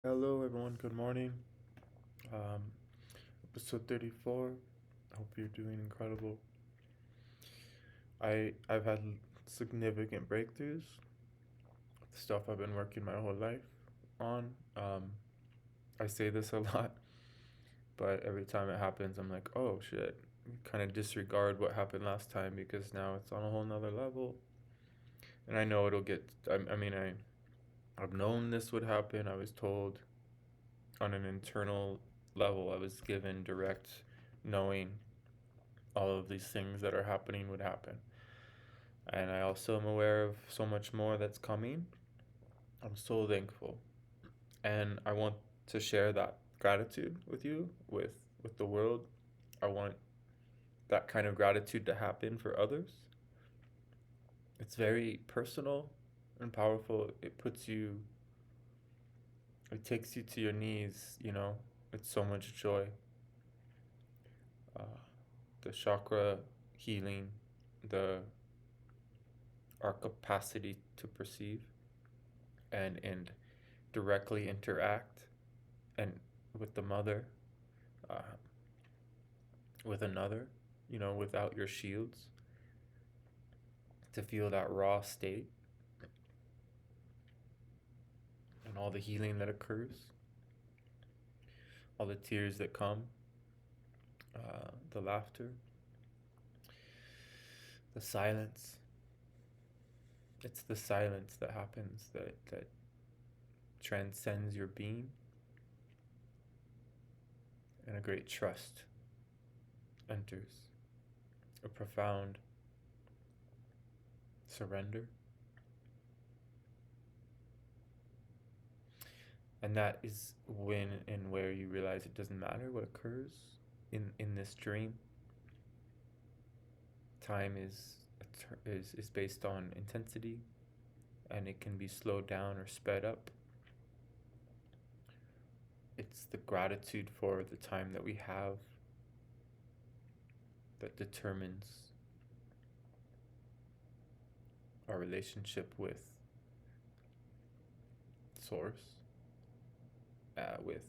Hello, everyone. Good morning. Um, Episode 34. Hope you're doing incredible. I've had significant breakthroughs, stuff I've been working my whole life on. I say this a lot, but every time it happens, I'm like, oh shit. Kind of disregard what happened last time because now it's on a whole nother level. And I know it'll get. I've known this would happen. I was told on an internal level. I was given direct knowing all of these things that are happening would happen. And I also am aware of so much more that's coming. I'm so thankful. And I want to share that gratitude with you, with the world. I want that kind of gratitude to happen for others. It's very personal and powerful. It takes you to your knees. It's so much joy. Uh, the chakra healing, the our capacity to perceive and directly interact and with the mother, uh, with another, without your shields, to feel that raw state and all the healing that occurs, all the tears that come, the laughter, the silence. It's the silence that happens that transcends your being, and a great trust enters, a profound surrender. And that is when and where you realize it doesn't matter what occurs in this dream. Time is based on intensity, and it can be slowed down or sped up. It's the gratitude for the time that we have that determines our relationship with source, with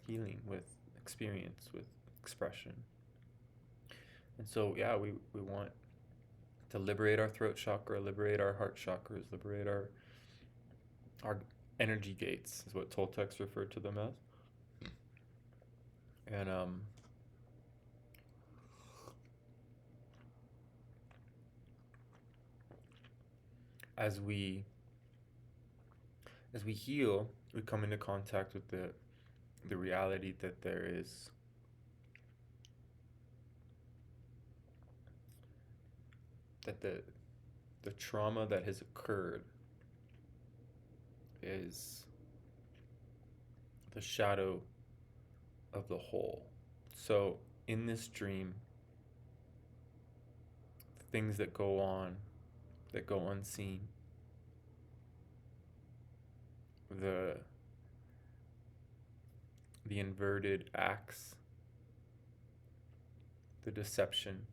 healing, with experience, with expression. And so, yeah, we want to liberate our throat chakra, liberate our heart chakras, liberate our energy gates, is what Toltecs refer to them as. And as we as we heal, we come into contact with the reality that there is that the trauma that has occurred is the shadow of the whole. So in this dream, things that go on, that go unseen, the the inverted acts, the deception,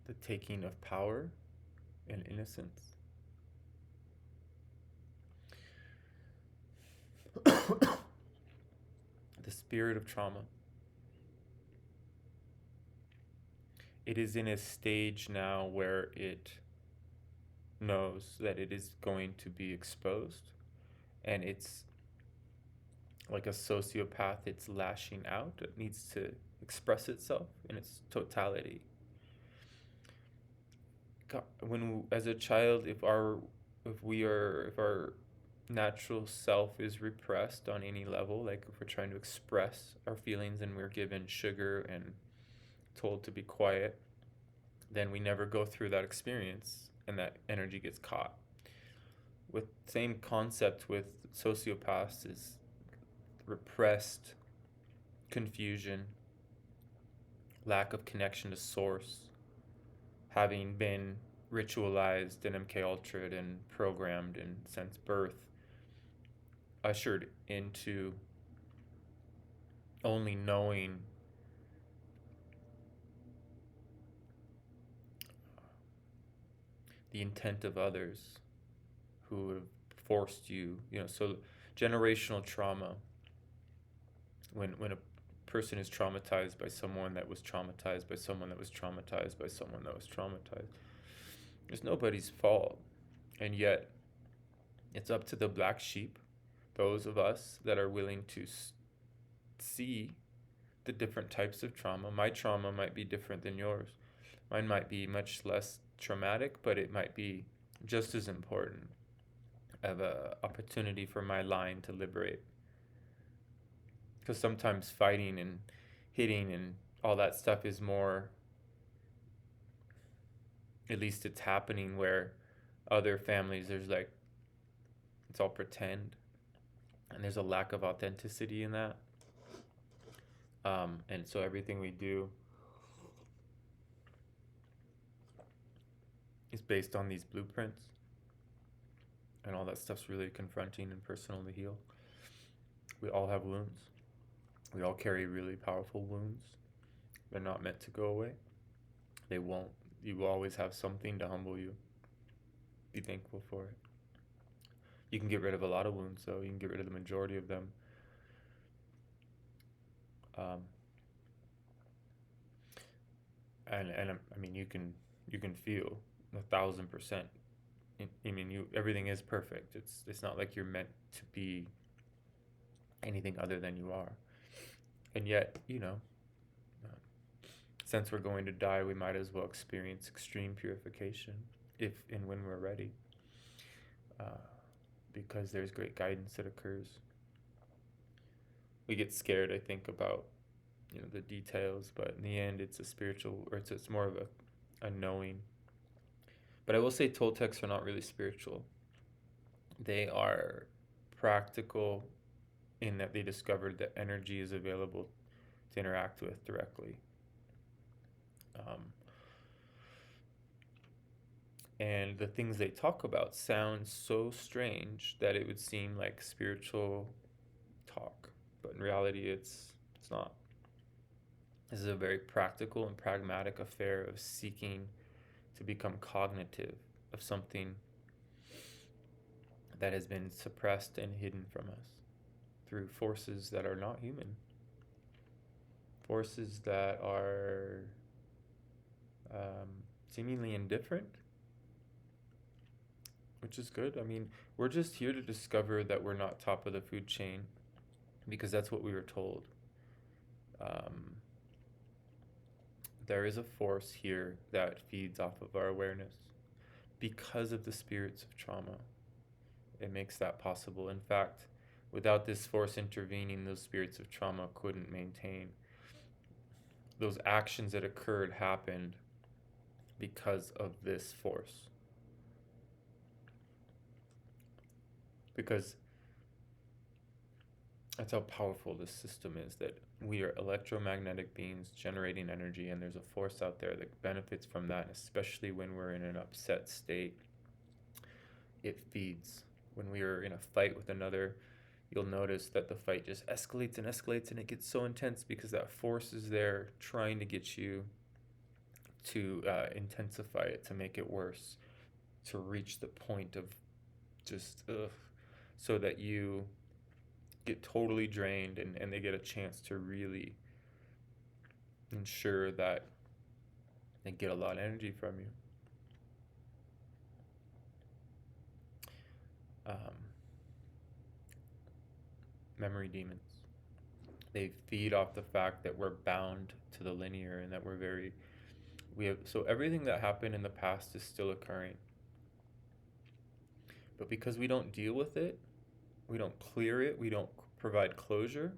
the taking of power and innocence. The spirit of trauma. It is in a stage now where it knows that it is going to be exposed, and it's like a sociopath, it's lashing out. It needs to express itself in its totality. When as a child, if our natural self is repressed on any level, like if we're trying to express our feelings and we're given sugar and told to be quiet, then we never go through that experience and that energy gets caught. With same concept with sociopaths is repressed confusion, lack of connection to source, having been ritualized and MK Ultra'd and programmed and since birth, ushered into only knowing the intent of others who have forced you, so generational trauma, when a person is traumatized by someone that was traumatized by someone that was traumatized by someone that was traumatized, it's nobody's fault. And yet it's up to the black sheep, those of us that are willing to see the different types of trauma. My trauma might be different than yours. Mine might be much less traumatic, but it might be just as important of a opportunity for my line to liberate. Because sometimes fighting and hitting and all that stuff is more, at least it's happening where other families, there's like, it's all pretend, and there's a lack of authenticity in that. And so everything we do is based on these blueprints, and all that stuff's really confronting and personal to heal. We all have wounds. We all carry really powerful wounds. They're not meant to go away. They won't. You will always have something to humble you. Be thankful for it. You can get rid of a lot of wounds, though. You can get rid of the majority of them. And I mean, you can feel 1,000%. I mean, everything is perfect. It's not like you're meant to be anything other than you are. And yet, since we're going to die, we might as well experience extreme purification if and when we're ready, because there's great guidance that occurs. We get scared, I think, about the details, but in the end, it's a spiritual, or it's more of a knowing. But I will say Toltecs are not really spiritual. They are practical in that they discovered that energy is available to interact with directly. And the things they talk about sound so strange that it would seem like spiritual talk, but in reality it's not. This is a very practical and pragmatic affair of seeking to become cognitive of something that has been suppressed and hidden from us through forces that are not human, forces that are seemingly indifferent, which is good. I mean, we're just here to discover that we're not top of the food chain, because that's what we were told. There is a force here that feeds off of our awareness because of the spirits of trauma. It makes that possible. In fact, without this force intervening, those spirits of trauma couldn't maintain. Those actions that occurred happened because of this force. Because that's how powerful this system is, that we are electromagnetic beings generating energy, and there's a force out there that benefits from that, especially when we're in an upset state. It feeds. When we are in a fight with another, you'll notice that the fight just escalates and escalates, and it gets so intense because that force is there trying to get you to intensify it, to make it worse, to reach the point of just so that you get totally drained, and they get a chance to really ensure that they get a lot of energy from you. Memory demons. They feed off the fact that we're bound to the linear, and that so everything that happened in the past is still occurring. But because we don't deal with it, we don't clear it, we don't provide closure,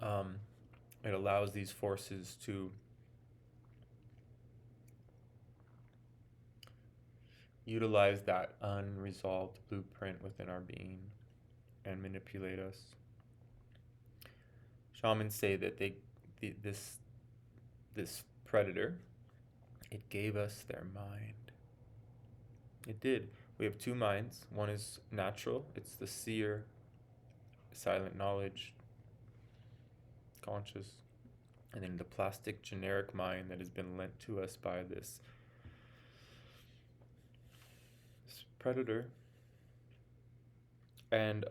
it allows these forces to utilize that unresolved blueprint within our being and manipulate us. Shamans say that this predator, it gave us their mind. It did. We have two minds. One is natural. It's the seer, silent knowledge, conscious. And then the plastic generic mind that has been lent to us by this predator, and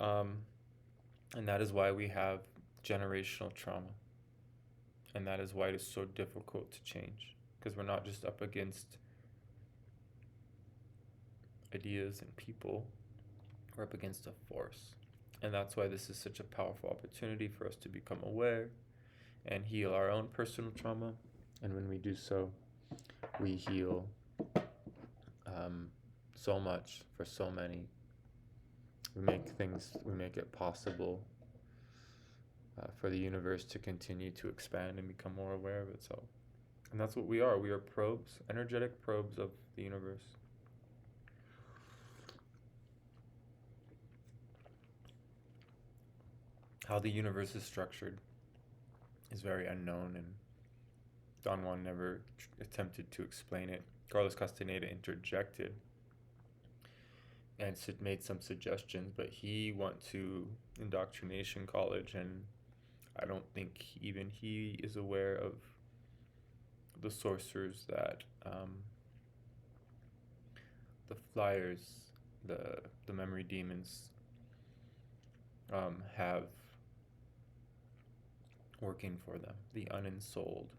that is why we have generational trauma, and that is why it is so difficult to change, because we're not just up against ideas and people, we're up against a force. And that's why this is such a powerful opportunity for us to become aware and heal our own personal trauma. And when we do so, we heal so much for so many. We make it possible for the universe to continue to expand and become more aware of itself. And that's what we are. We are probes, energetic probes of the universe. How the universe is structured is very unknown, and Don Juan never attempted to explain it. Carlos Castaneda interjected and made some suggestions, but he went to indoctrination college, and I don't think even he is aware of the sorcerers that the flyers, the memory demons have working for them, the unensouled.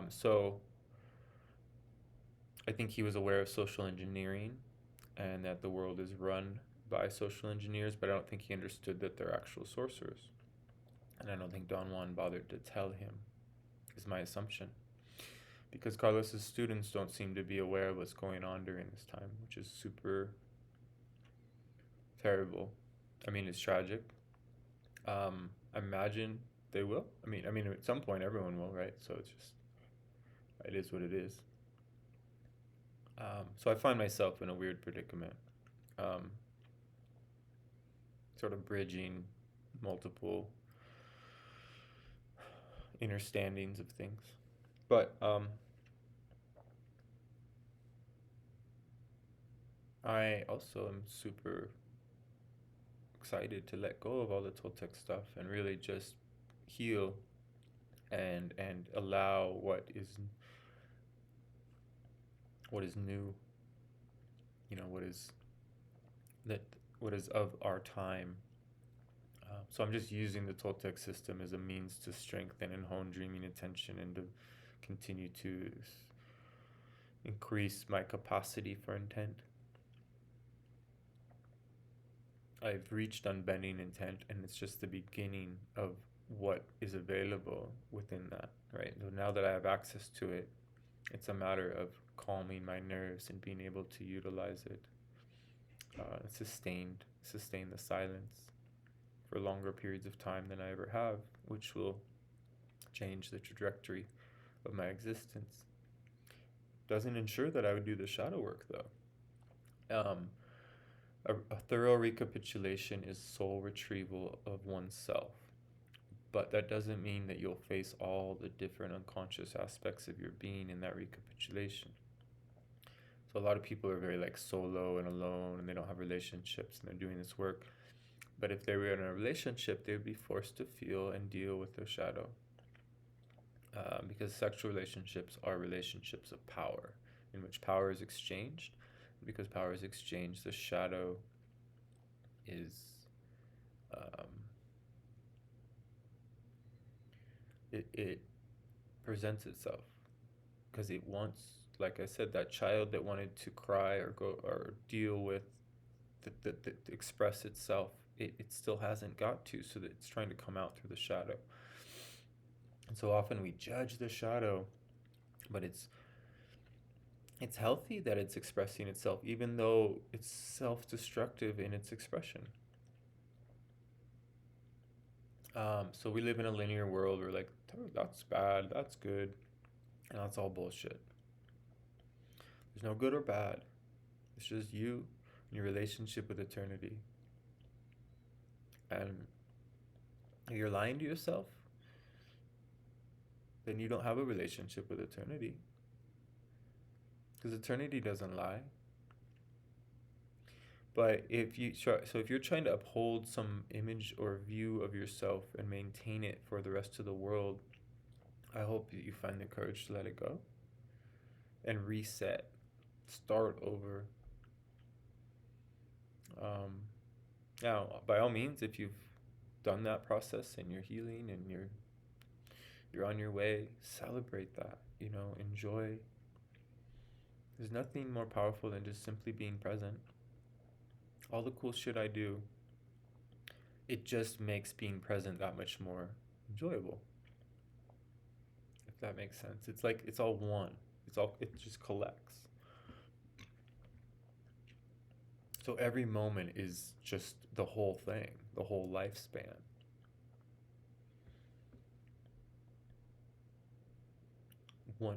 So I think he was aware of social engineering and that the world is run by social engineers, but I don't think he understood that they're actual sorcerers. And I don't think Don Juan bothered to tell him, is my assumption. Because Carlos's students don't seem to be aware of what's going on during this time, which is super terrible. I mean, it's tragic. Imagine they will. I mean, at some point everyone will, right? So it is what it is. So I find myself in a weird predicament, sort of bridging multiple understandings of things. But I also am super excited to let go of all the Toltec stuff and really just heal and allow what is new, what is of our time. So I'm just using the Toltec system as a means to strengthen and hone dreaming attention and to continue to increase my capacity for intent. I've reached unbending intent, and it's just the beginning of what is available within that, right? So now that I have access to it, it's a matter of calming my nerves and being able to utilize it, sustain the silence for longer periods of time than I ever have, which will change the trajectory of my existence. Doesn't ensure that I would do the shadow work, though. A thorough recapitulation is soul retrieval of oneself, but that doesn't mean that you'll face all the different unconscious aspects of your being in that recapitulation. So a lot of people are very solo and alone, and they don't have relationships, and they're doing this work. But if they were in a relationship, they would be forced to feel and deal with their shadow. Because sexual relationships are relationships of power, in which power is exchanged. Because power is exchanged, the shadow is it presents itself, because it wants, like I said, that child that wanted to cry or go or deal with the express itself, it still hasn't got to, so that it's trying to come out through the shadow. And so often we judge the shadow, but it's healthy that it's expressing itself, even though it's self-destructive in its expression. So we live in a linear world where that's bad, that's good, and that's all bullshit. There's no good or bad. It's just you and your relationship with eternity. And if you're lying to yourself, then you don't have a relationship with eternity. Because eternity doesn't lie. But if you're trying to uphold some image or view of yourself and maintain it for the rest of the world, I hope that you find the courage to let it go and reset start over. Um, Now, by all means, if you've done that process and you're healing and you're on your way, celebrate that. Enjoy. There's nothing more powerful than just simply being present. All the cool shit I do, it just makes being present that much more enjoyable. If that makes sense. It's like it's all one. It just collects. So every moment is just the whole thing, the whole lifespan.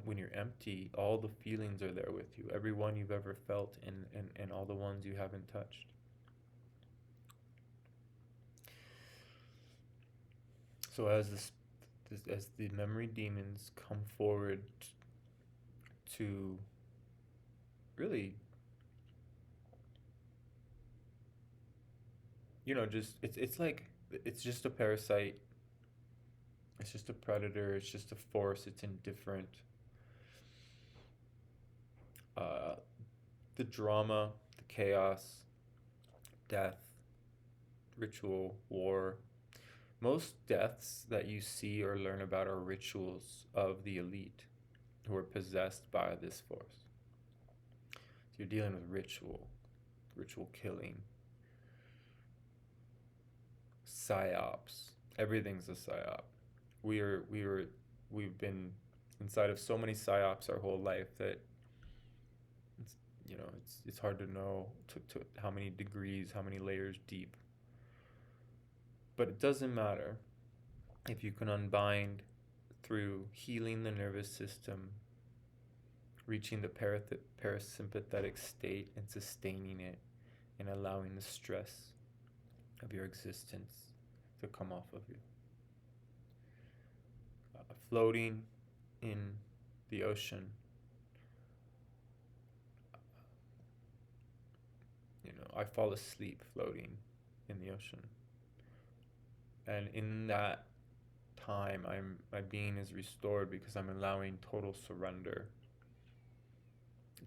When you're empty, all the feelings are there with you, every one you've ever felt, and all the ones you haven't touched. So as the memory demons come forward to really, just it's like it's just a parasite, it's just a predator, it's just a force, it's indifferent. Uh, the drama, the chaos, death, ritual, war. Most deaths that you see or learn about are rituals of the elite who are possessed by this force. So you're dealing with ritual killing, psyops. Everything's a psyop. We've been inside of so many psyops our whole life that it's it's hard to know to how many degrees, how many layers deep. But it doesn't matter if you can unbind through healing the nervous system, reaching the parasympathetic state and sustaining it, and allowing the stress of your existence to come off of you. Floating in the ocean, I fall asleep floating in the ocean. And in that time, my being is restored because I'm allowing total surrender.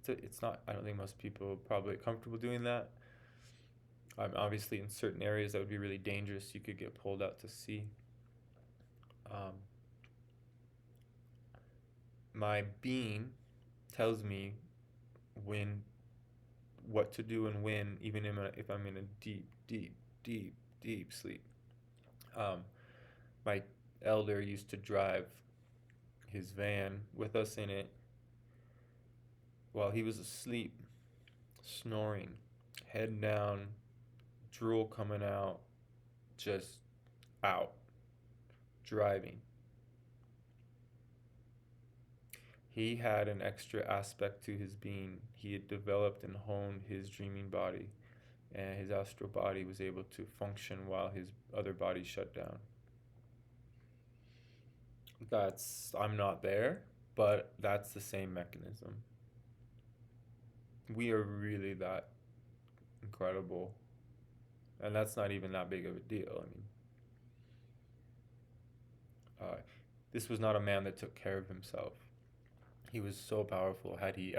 It's not. I don't think most people are probably comfortable doing that. Obviously, in certain areas that would be really dangerous, you could get pulled out to sea. Um, my being tells me when, what to do and when, even if I'm in a deep, deep, deep, deep sleep. My elder used to drive his van with us in it while he was asleep, snoring, head down, drool coming out, just out, driving. He had an extra aspect to his being. He had developed and honed his dreaming body, and his astral body was able to function while his other body shut down. I'm not there, but that's the same mechanism. We are really that incredible. And that's not even that big of a deal. I mean, this was not a man that took care of himself. He was so powerful. Had he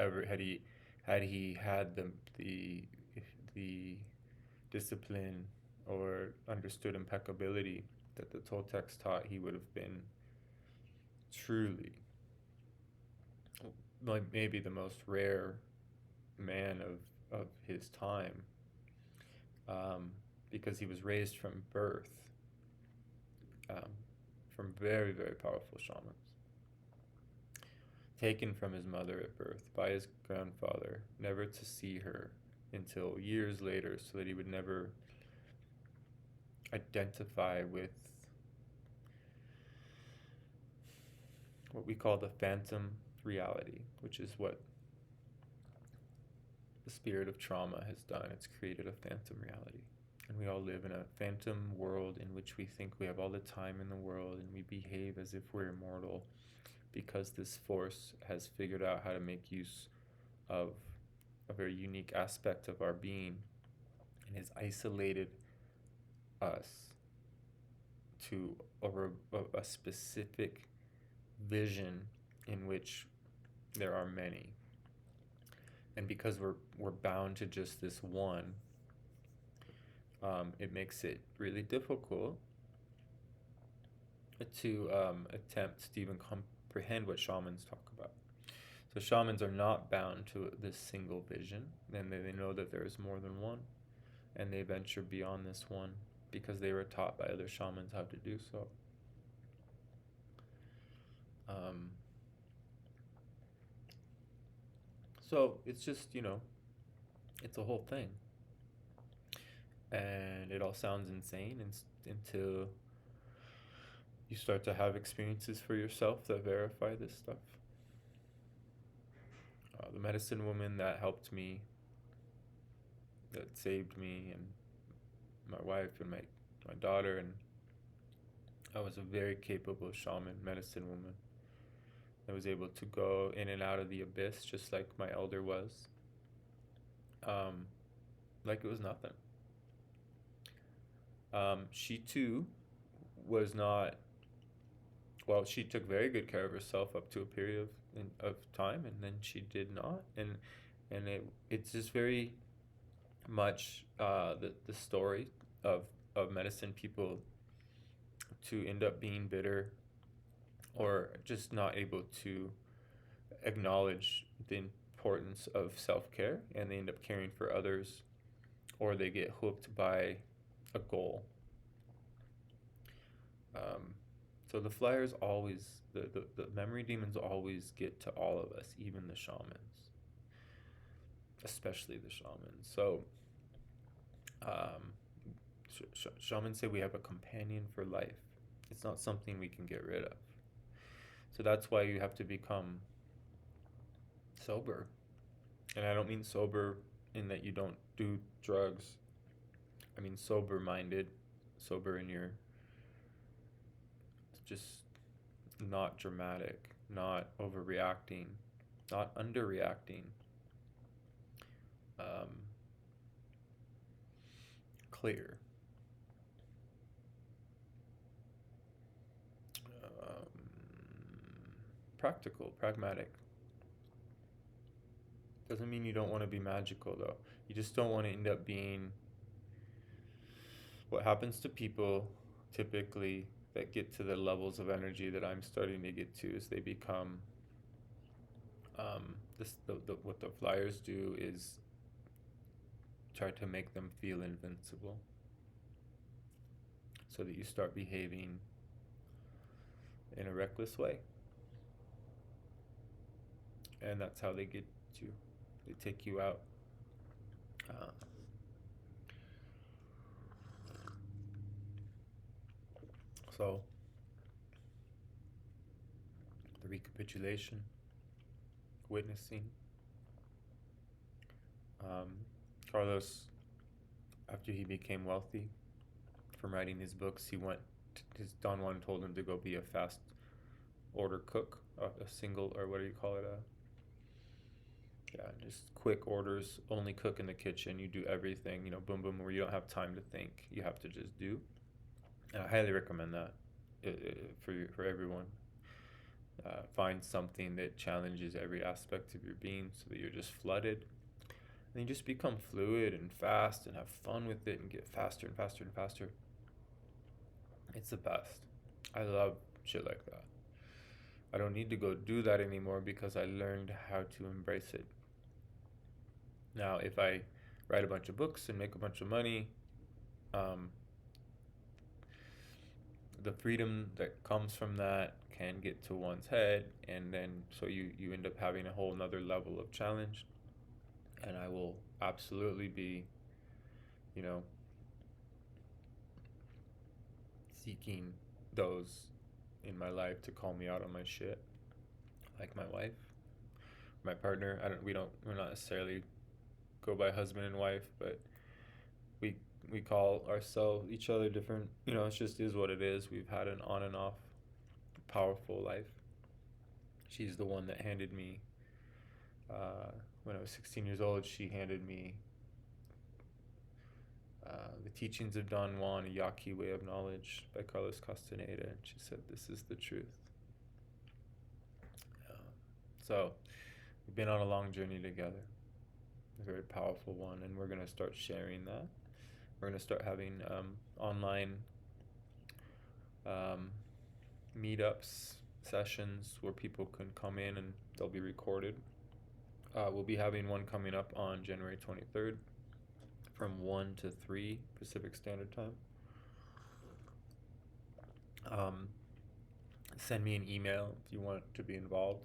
had the discipline or understood impeccability that the Toltecs taught, he would have been truly, like, maybe the most rare man of his time, because he was raised from birth, um, from very, very powerful shamans, taken from his mother at birth by his grandfather, never to see her until years later, so that he would never identify with what we call the phantom reality, which is what the spirit of trauma has done. It's created a phantom reality. And we all live in a phantom world in which we think we have all the time in the world, and we behave as if we're immortal because this force has figured out how to make use of a very unique aspect of our being and has isolated us to a specific vision in which there are many. And because we're bound to just this one, it makes it really difficult to attempt to even comprehend what shamans talk about. So shamans are not bound to this single vision, and they know that there is more than one, and they venture beyond this one because they were taught by other shamans how to do so. Um, so it's just, it's a whole thing. And it all sounds insane until you start to have experiences for yourself that verify this stuff. The medicine woman that helped me, that saved me, and my wife and my daughter, and I was a very capable shaman, medicine woman. I was able to go in and out of the abyss just like my elder was, um, like it was nothing. She too was not, well, she took very good care of herself up to a period of time, and then she did not. And it's just very much the story of medicine people to end up being bitter or just not able to acknowledge the importance of self-care, and they end up caring for others, or they get hooked by a goal. So the flyers always, the memory demons always get to all of us, even the shamans, especially the shamans. So shamans say we have a companion for life. It's not something we can get rid of. So that's why you have to become sober. And I don't mean sober in that you don't do drugs. I mean sober-minded, sober in your, just not dramatic, not overreacting, not underreacting. Clear. Practical, pragmatic. Doesn't mean you don't want to be magical, though. You just don't want to end up being what happens to people typically that get to the levels of energy that I'm starting to get to, is they become what the flyers do is try to make them feel invincible, so that you start behaving in a reckless way. And that's how they get you. They take you out. So, the recapitulation, witnessing. Carlos, after he became wealthy from writing his books, his Don Juan told him to go be a fast order cook, a single, or what do you call it? Just quick orders, only cook in the kitchen. You do everything, boom, boom, where you don't have time to think. You have to just do. And I highly recommend that for everyone. Find something that challenges every aspect of your being so that you're just flooded. And you just become fluid and fast and have fun with it and get faster and faster and faster. It's the best. I love shit like that. I don't need to go do that anymore because I learned how to embrace it. Now, if I write a bunch of books and make a bunch of money, the freedom that comes from that can get to one's head, and then so you end up having a whole nother level of challenge. And I will absolutely be, seeking those in my life to call me out on my shit, like my wife, my partner. We're not necessarily go by husband and wife, but we call ourselves each other different. It just is what it is. We've had an on and off powerful life. She's the one that handed me, when I was 16 years old, she handed me The Teachings of Don Juan, A Yaqui Way of Knowledge by Carlos Castaneda, and she said, "This is the truth." So we've been on a long journey together. a very powerful one, and we're going to start sharing that. We're going to start having online um, meetups, sessions where people can come in and they'll be recorded. We'll be having one coming up on January 23rd from 1 to 3 Pacific Standard Time. Send me an email if you want to be involved.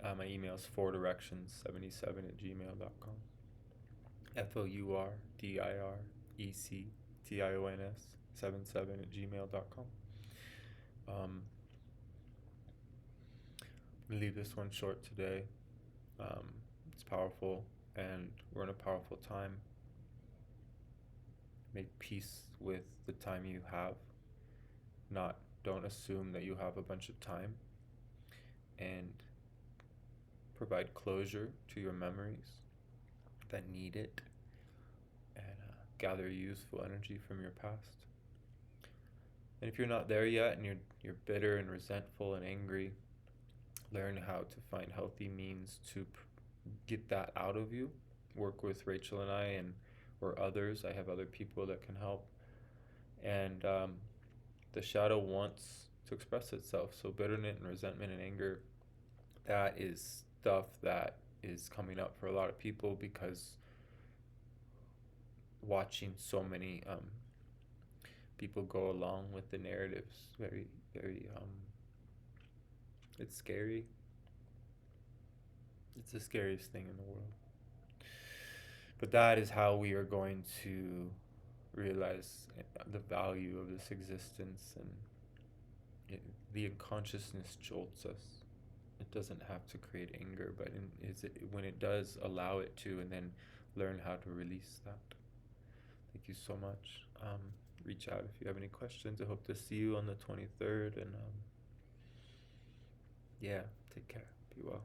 My email is fourdirections77@gmail.com. FOURDIRECTIONS77@gmail.com. I'm gonna leave this one short today. It's powerful, and we're in a powerful time. Make peace with the time you have. Don't assume that you have a bunch of time, and provide closure to your memories that need it, and gather useful energy from your past. And if you're not there yet and you're bitter and resentful and angry, learn how to find healthy means to get that out of you. Work with Rachel and I, or others. I have other people that can help. And the shadow wants to express itself. So bitterness and resentment and anger, that is stuff that is coming up for a lot of people because watching so many people go along with the narratives, very, very, it's scary. It's the scariest thing in the world. But that is how we are going to realize the value of this existence, and the unconsciousness jolts us. It doesn't have to create anger, but when it does, allow it to, and then learn how to release that. Thank you so much. Reach out if you have any questions. I hope to see you on the 23rd, and yeah, take care. Be well.